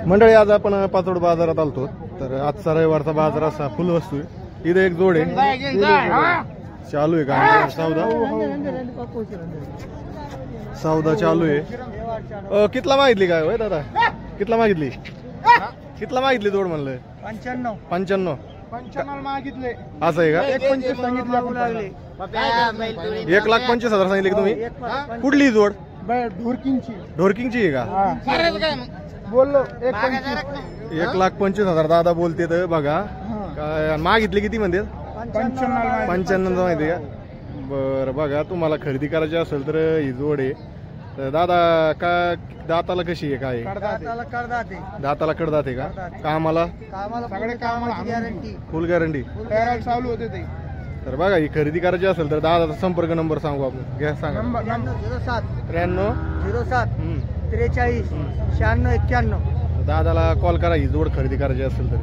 मंडळी आज आपण पाचोड बाजारात आलतो तर आजचा रविवारचा बाजार असा फुल वस्तू आहे. इथे एक जोड आहे चालू आहे का सौदा चालू आहे. कितला मागितली काय होय दादा कितला मागितली जोड म्हणलं 95 मागितले असं आहे का 1.25 सांगितलं 1,25,000 सांगितले की तुम्ही कुठली जोड ढोरकिंगची आहे का बोललो 1,25,000 दादा बोलते तर बघा काय मागितले किती म्हणते 95 माहिती का बरं बघा तुम्हाला खरेदी करायची असेल तर ही जोड आहे तर दादा का दाताला कशी आहे काय दाताला कडदाते का कामाला फुल गॅरंटी चालू होते ते तर बघा ही खरेदी करायची असेल तर दादाचा संपर्क नंबर सांगू आपण घ्या सांगा 93 43 96 91 दादाला कॉल करा ही जोड खरेदी करायची असेल तर